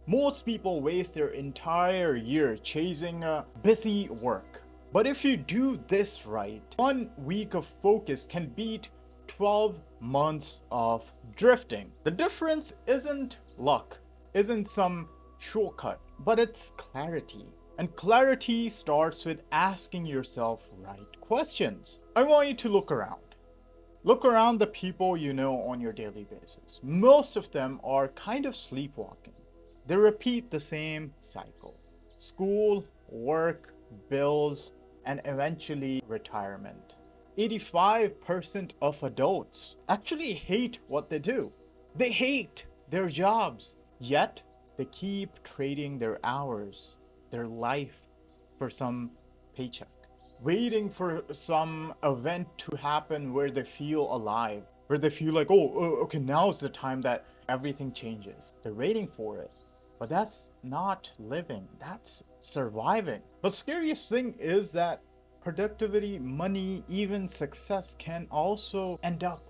Most people waste their entire year chasing busy work. But if you do this right, 1 week of focus can beat 12 months of drifting. The difference isn't luck, isn't some shortcut, but it's clarity. And clarity starts with asking yourself right questions. I want you to look around. Look around the people you know on your daily basis. Most of them are kind of sleepwalking. They repeat the same cycle: school, work, bills, and eventually retirement. 85% of adults actually hate what they do. They hate their jobs. Yet, they keep trading their hours, their life, for some paycheck, waiting for some event to happen where they feel alive, where they feel like, okay, now's the time that everything changes. They're waiting for it. But that's not living, that's surviving. The scariest thing is that productivity, money, even success can also end up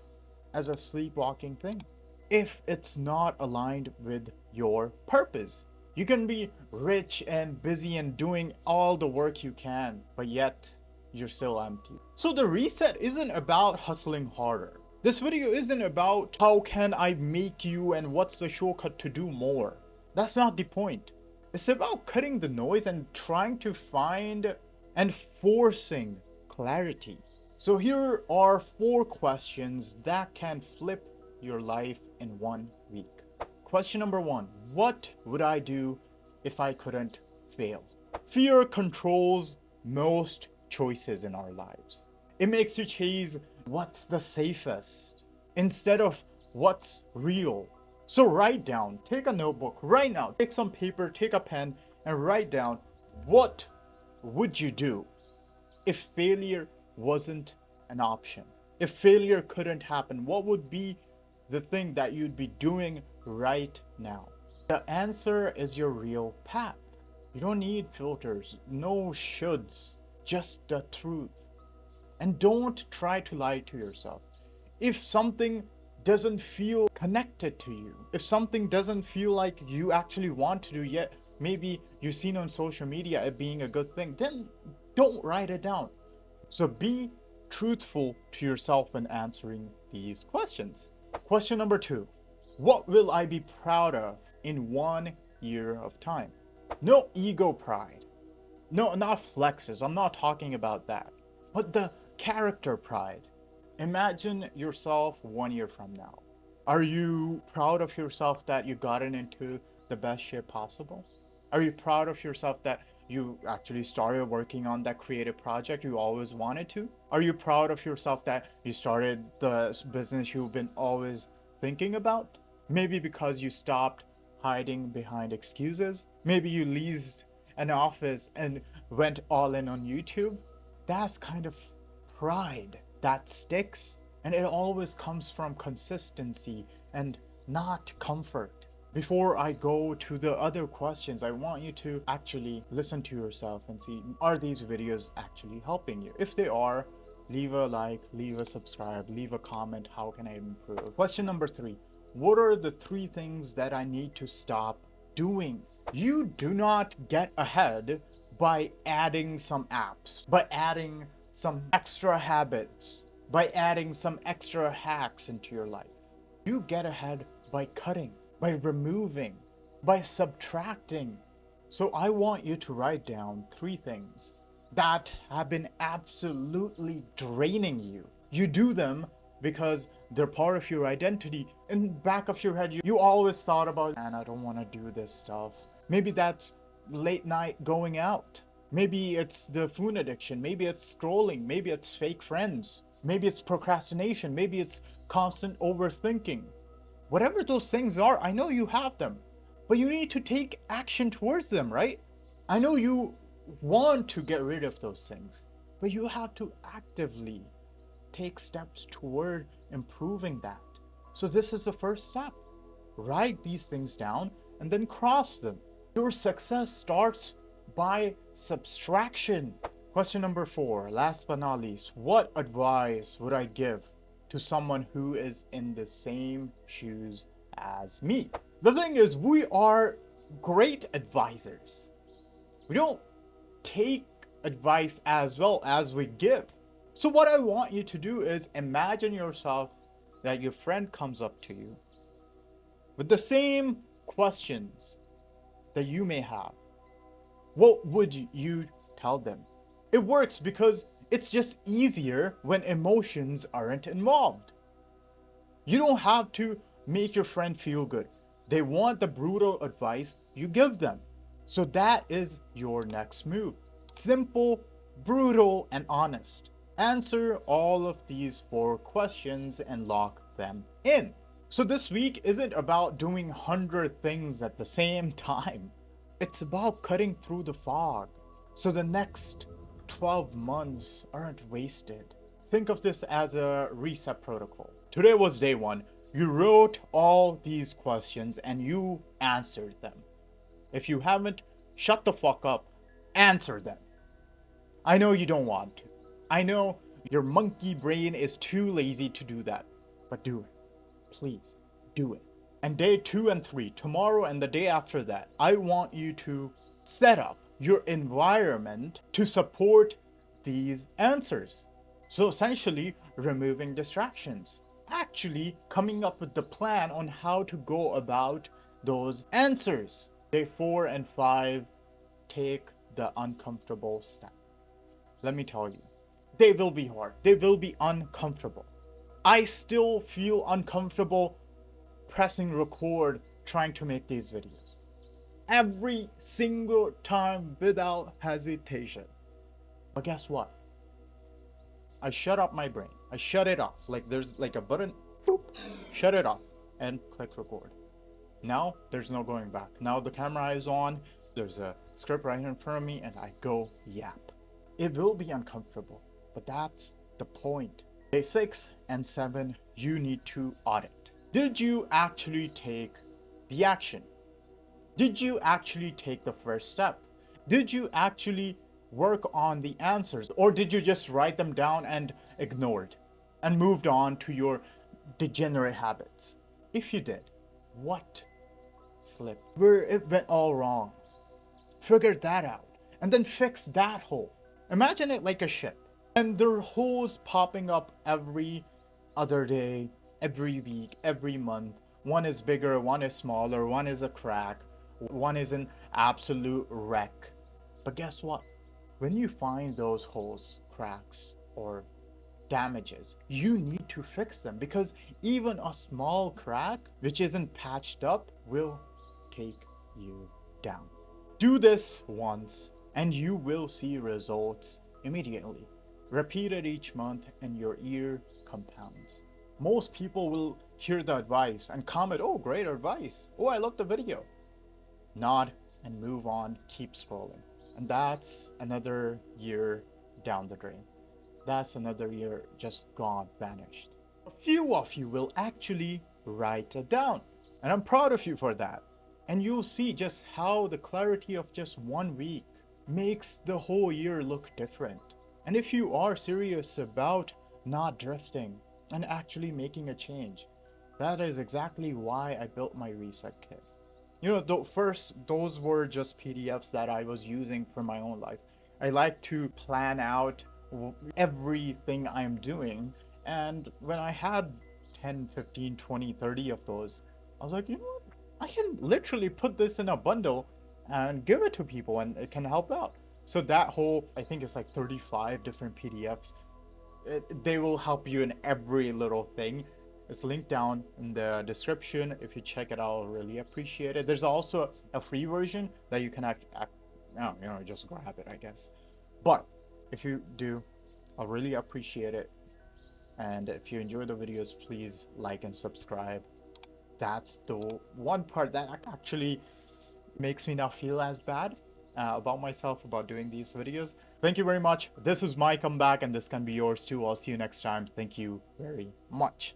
as a sleepwalking thing if it's not aligned with your purpose. You can be rich and busy and doing all the work you can, but yet you're still empty. So the reset isn't about hustling harder. This video isn't about how can I make you and what's the shortcut to do more. That's not the point. It's about cutting the noise and trying to find and forcing clarity. So here are 4 questions that can flip your life in 1 week. Question number 1. What would I do if I couldn't fail? Fear controls most choices in our lives. It makes you chase what's the safest instead of what's real. So write down, take a notebook right now, take some paper, take a pen, and write down, what would you do if failure wasn't an option? If failure couldn't happen, what would be the thing that you'd be doing right now? The answer is your real path. You don't need filters, no shoulds, just the truth. And don't try to lie to yourself. If something doesn't feel connected to you, if something doesn't feel like you actually want to do, yet maybe you've seen on social media it being a good thing, then don't write it down. So be truthful to yourself when answering these questions. Question number 2. What will I be proud of in 1 year of time? No ego pride. No, not flexes. I'm not talking about that. But the character pride. Imagine yourself 1 year from now. Are you proud of yourself that you gotten into the best shape possible? Are you proud of yourself that you actually started working on that creative project you always wanted to? Are you proud of yourself that you started the business you've been always thinking about? Maybe because you stopped hiding behind excuses. Maybe you leased an office and went all in on YouTube. That's kind of pride that sticks, and it always comes from consistency and not comfort. Before I go to the other questions, I want you to actually listen to yourself and see, are these videos actually helping you? If they are, leave a like, leave a subscribe, leave a comment. How can I improve? Question number 3. What are the 3 things that I need to stop doing? You do not get ahead by adding some apps, by adding some extra habits, by adding some extra hacks into your life. You get ahead by cutting, by removing, by subtracting. So I want you to write down 3 things that have been absolutely draining you. You do them because they're part of your identity. In the back of your head, you always thought about, man, I don't want to do this stuff. Maybe that's late night going out. Maybe it's the food addiction. Maybe it's scrolling. Maybe it's fake friends. Maybe it's procrastination. Maybe it's constant overthinking. Whatever those things are, I know you have them, but you need to take action towards them, right? I know you want to get rid of those things, but you have to actively take steps toward improving that. So this is the first step. Write these things down and then cross them. Your success starts by subtraction. Question number 4, last but not least, what advice would I give to someone who is in the same shoes as me? The thing is, we are great advisors. We don't take advice as well as we give. So what I want you to do is imagine yourself that your friend comes up to you with the same questions that you may have. What would you tell them? It works because it's just easier when emotions aren't involved. You don't have to make your friend feel good. They want the brutal advice, you give them. So that is your next move. Simple, brutal, and honest. Answer all of these 4 questions and lock them in. So this week isn't about doing 100 things at the same time. It's about cutting through the fog. So the next 12 months aren't wasted. Think of this as a reset protocol. Today was day 1. You wrote all these questions and you answered them. If you haven't, shut the fuck up. Answer them. I know you don't want to. I know your monkey brain is too lazy to do that. But do it. Please, do it. And day 2 and 3, tomorrow and the day after that, I want you to set up your environment to support these answers. So essentially, removing distractions. Actually coming up with the plan on how to go about those answers. Day 4 and 5, take the uncomfortable step. Let me tell you, they will be hard. They will be uncomfortable. I still feel uncomfortable pressing record trying to make these videos. Every single time without hesitation. But guess what? I shut up my brain. I shut it off. Like there's like a button, boop, shut it off and click record. Now there's no going back. Now the camera is on. There's a script right here in front of me and I go yap. It will be uncomfortable, but that's the point. Day 6 and 7, you need to audit. Did you actually take the action? Did you actually take the first step? Did you actually work on the answers? Or did you just write them down and ignored and moved on to your degenerate habits? If you did, what slipped? Where it went all wrong? Figure that out and then fix that hole. Imagine it like a ship and there are holes popping up every other day, every week, every month. One is bigger, one is smaller, one is a crack, one is an absolute wreck. But guess what? When you find those holes, cracks, or damages, you need to fix them because even a small crack which isn't patched up will take you down. Do this once and you will see results immediately. Repeat it each month and your ear compounds. Most people will hear the advice and comment, oh, great advice. Oh, I love the video. Nod and move on, keep scrolling. And that's another year down the drain. That's another year just gone, vanished. A few of you will actually write it down. And I'm proud of you for that. And you'll see just how the clarity of just 1 week makes the whole year look different. And if you are serious about not drifting and actually making a change, that is exactly why I built my reset kit. You know, those were just PDFs that I was using for my own life. I like to plan out everything I'm doing. And when I had 10, 15, 20, 30 of those, I was like, you know what? I can literally put this in a bundle and give it to people and it can help out. So that whole, I think it's like 35 different PDFs. They will help you in every little thing. It's linked down in the description. If you check it out, I'll really appreciate it. There's also a free version that you can just grab it, I guess. But if you do, I'll really appreciate it. And if you enjoy the videos, please like and subscribe. That's the one part that actually makes me not feel as bad about myself about doing these videos. Thank you very much. This is my comeback and this can be yours too. I'll see you next time. Thank you very much.